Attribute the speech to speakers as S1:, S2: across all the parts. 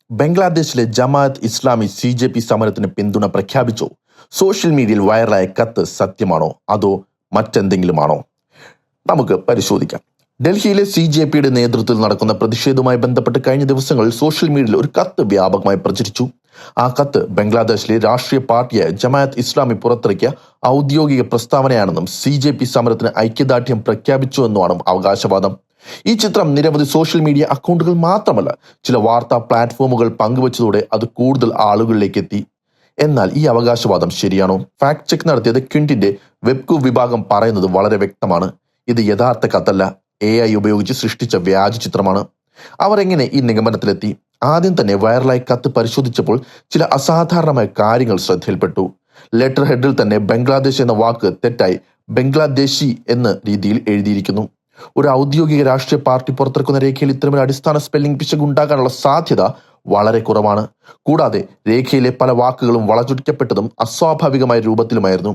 S1: ബംഗ്ലാദേശിലെ ജമാഅത്ത് ഇസ്ലാമി CJP സമരത്തിന് പിന്തുണ പ്രഖ്യാപിച്ചു. സോഷ്യൽ മീഡിയയിൽ വൈറലായ കത്ത് സത്യമാണോ അതോ മറ്റെന്തെങ്കിലുമാണോ? നമുക്ക് പരിശോധിക്കാം. ഡൽഹിയിലെ CJPയുടെ നേതൃത്വത്തിൽ നടക്കുന്ന പ്രതിഷേധവുമായി ബന്ധപ്പെട്ട് കഴിഞ്ഞ ദിവസങ്ങളിൽ സോഷ്യൽ മീഡിയയിൽ ഒരു കത്ത് വ്യാപകമായി പ്രചരിച്ചു. ആ കത്ത് ബംഗ്ലാദേശിലെ രാഷ്ട്രീയ പാർട്ടിയായ ജമാഅത്ത് ഇസ്ലാമി പുറത്തിറക്കിയ ഔദ്യോഗിക പ്രസ്താവനയാണെന്നും CJP സമരത്തിന് ഐക്യദാർഢ്യം പ്രഖ്യാപിച്ചുവെന്നുമാണ് അവകാശവാദം. ഈ ചിത്രം നിരവധി സോഷ്യൽ മീഡിയ അക്കൗണ്ടുകൾ മാത്രമല്ല, ചില വാർത്താ പ്ലാറ്റ്ഫോമുകൾ പങ്കുവച്ചതോടെ അത് കൂടുതൽ ആളുകളിലേക്ക് എത്തി. എന്നാൽ ഈ അവകാശവാദം ശരിയാണോ? ഫാക്ട് ചെക്ക് നടത്തിയത് ക്വിന്റിന്റെ വെബ്കു വിഭാഗം പറയുന്നത് വളരെ വ്യക്തമാണ്. ഇത് യഥാർത്ഥ കത്തല്ല, AI ഉപയോഗിച്ച് സൃഷ്ടിച്ച വ്യാജ ചിത്രമാണ്. അവർ എങ്ങനെ ഈ നിഗമനത്തിലെത്തി? ആദ്യം തന്നെ വൈറലായി കത്ത് പരിശോധിച്ചപ്പോൾ ചില അസാധാരണമായ കാര്യങ്ങൾ ശ്രദ്ധയിൽപ്പെട്ടു. ലെറ്റർ ഹെഡിൽ തന്നെ ബംഗ്ലാദേശ് എന്ന വാക്ക് തെറ്റായി ബംഗ്ലാദേശി എന്ന രീതിയിൽ എഴുതിയിരിക്കുന്നു. ഒരു ഔദ്യോഗിക രാഷ്ട്രീയ പാർട്ടി പുറത്തിറക്കുന്ന രേഖയിൽ ഇത്തരമൊരു അടിസ്ഥാന സ്പെല്ലിംഗ് പിശക് ഉണ്ടാകാനുള്ള സാധ്യത വളരെ കുറവാണ്. കൂടാതെ രേഖയിലെ പല വാക്കുകളും വളച്ചൊടിക്കപ്പെട്ടതും അസ്വാഭാവികമായ രൂപത്തിലുമായിരുന്നു.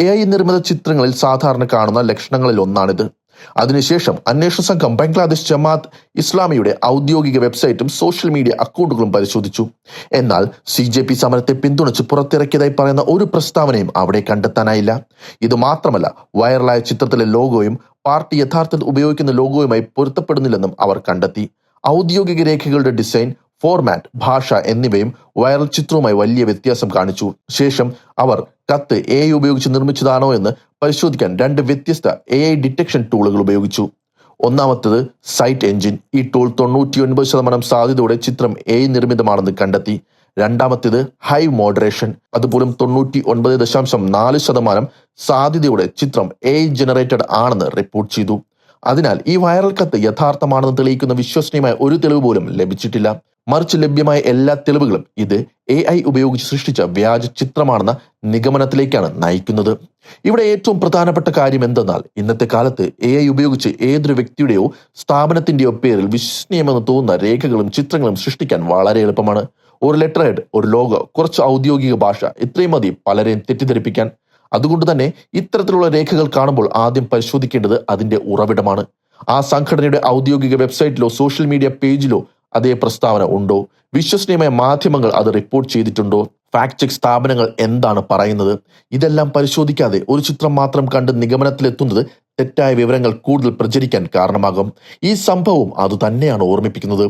S1: AI നിർമ്മിത ചിത്രങ്ങളിൽ സാധാരണ കാണുന്ന ലക്ഷണങ്ങളിൽ ഒന്നാണിത്. അതിനുശേഷം അന്വേഷണ സംഘം ബംഗ്ലാദേശ് ജമാഅത്ത് ഇസ്ലാമിയുടെ ഔദ്യോഗിക വെബ്സൈറ്റും സോഷ്യൽ മീഡിയ അക്കൗണ്ടുകളും പരിശോധിച്ചു. എന്നാൽ CJP സമരത്തെ പിന്തുണച്ച് പുറത്തിറക്കിയതായി പറയുന്ന ഒരു പ്രസ്താവനയും അവിടെ കണ്ടെത്താനായില്ല. ഇത് മാത്രമല്ല, വൈറലായ ചിത്രത്തിലെ ലോഗോയും പാർട്ടി യഥാർത്ഥത്തിൽ ഉപയോഗിക്കുന്ന ലോഗോയുമായി പൊരുത്തപ്പെടുന്നില്ലെന്നും അവർ കണ്ടെത്തി. ഔദ്യോഗിക രേഖകളുടെ ഡിസൈൻ, ഫോർമാറ്റ്, ഭാഷ എന്നിവയും വൈറൽ ചിത്രവുമായി വലിയ വ്യത്യാസം കാണിച്ചു. ശേഷം അവർ കത്ത് AI ഉപയോഗിച്ച് നിർമ്മിച്ചതാണോ എന്ന് പരിശോധിക്കാൻ 2 വ്യത്യസ്ത AI ഡിറ്റക്ഷൻ ടൂളുകൾ ഉപയോഗിച്ചു. ഒന്നാമത്തേത് സൈറ്റ് എഞ്ചിൻ. ഈ ടൂൾ 99% സാധ്യതയോടെ ചിത്രം AI നിർമ്മിതമാണെന്ന് കണ്ടെത്തി. രണ്ടാമത്തേത് ഹൈവ് മോഡറേഷൻ. അതുപോലും 99.4% സാധ്യതയോടെ ചിത്രം AI ജനറേറ്റഡ് ആണെന്ന് റിപ്പോർട്ട് ചെയ്തു. അതിനാൽ ഈ വൈറൽ കത്ത് യഥാർത്ഥമാണെന്ന് തെളിയിക്കുന്ന വിശ്വസനീയമായ ഒരു തെളിവ് പോലും ലഭിച്ചിട്ടില്ല. മറിച്ച് ലഭ്യമായ എല്ലാ തെളിവുകളും ഇത് AI ഉപയോഗിച്ച് സൃഷ്ടിച്ച വ്യാജ ചിത്രമാണെന്ന നിഗമനത്തിലേക്കാണ് നയിക്കുന്നത്. ഇവിടെ ഏറ്റവും പ്രധാനപ്പെട്ട കാര്യം എന്തെന്നാൽ, ഇന്നത്തെ കാലത്ത് AI ഉപയോഗിച്ച് ഏതൊരു വ്യക്തിയുടെയോ സ്ഥാപനത്തിന്റെയോ പേരിൽ വിശ്വസനീയമെന്ന് തോന്നുന്ന രേഖകളും ചിത്രങ്ങളും സൃഷ്ടിക്കാൻ വളരെ എളുപ്പമാണ്. ഒരു ലെറ്റർ ഹെഡ്, ഒരു ലോഗോ, കുറച്ച് ഔദ്യോഗിക ഭാഷ, ഇത്രയും മതി പലരെയും തെറ്റിദ്ധരിപ്പിക്കാൻ. അതുകൊണ്ട് തന്നെ ഇത്തരത്തിലുള്ള രേഖകൾ കാണുമ്പോൾ ആദ്യം പരിശോധിക്കേണ്ടത് അതിന്റെ ഉറവിടമാണ്. ആ സംഘടനയുടെ ഔദ്യോഗിക വെബ്സൈറ്റിലോ സോഷ്യൽ മീഡിയ പേജിലോ അതേ പ്രസ്താവന ഉണ്ടോ? വിശ്വസനീയമായ മാധ്യമങ്ങൾ അത് റിപ്പോർട്ട് ചെയ്തിട്ടുണ്ടോ? ഫാക്ട് ചെക്ക് സ്ഥാപനങ്ങൾ എന്താണ് പറയുന്നത്? ഇതെല്ലാം പരിശോധിക്കാതെ ഒരു ചിത്രം മാത്രം കണ്ട് നിഗമനത്തിലെത്തുന്നത് തെറ്റായ വിവരങ്ങൾ കൂടുതൽ പ്രചരിക്കാൻ കാരണമാകും. ഈ സംഭവം അതുതന്നെയാണ് ഓർമ്മിപ്പിക്കുന്നത്.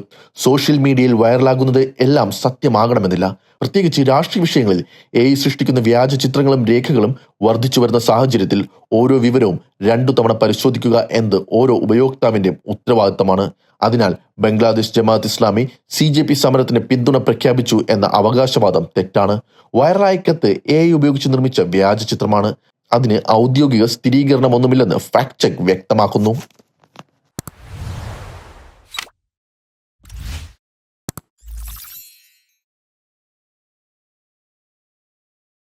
S1: സോഷ്യൽ മീഡിയയിൽ വൈറലാകുന്നത് എല്ലാം സത്യമാകണമെന്നില്ല. പ്രത്യേകിച്ച് രാഷ്ട്രീയ വിഷയങ്ങളിൽ AI സൃഷ്ടിക്കുന്ന വ്യാജ ചിത്രങ്ങളും രേഖകളും വർദ്ധിച്ചു വരുന്ന സാഹചര്യത്തിൽ ഓരോ വിവരവും 2 തവണ പരിശോധിക്കുക എന്നത് ഓരോ ഉപയോക്താവിന്റെയും ഉത്തരവാദിത്തമാണ്. അതിനാൽ ബംഗ്ലാദേശ് ജമാഅത്ത് ഇസ്ലാമി CJP സമരത്തിന് പിന്തുണ പ്രഖ്യാപിച്ചു എന്ന അവകാശവാദം തെറ്റാണ്. വൈറലായ കത്ത് AI ഉപയോഗിച്ച് നിർമ്മിച്ച വ്യാജ ചിത്രമാണ്. അതിന് ഔദ്യോഗിക സ്ഥിരീകരണമൊന്നുമില്ലെന്ന് ഫാക്ട് ചെക്ക് വ്യക്തമാക്കുന്നു.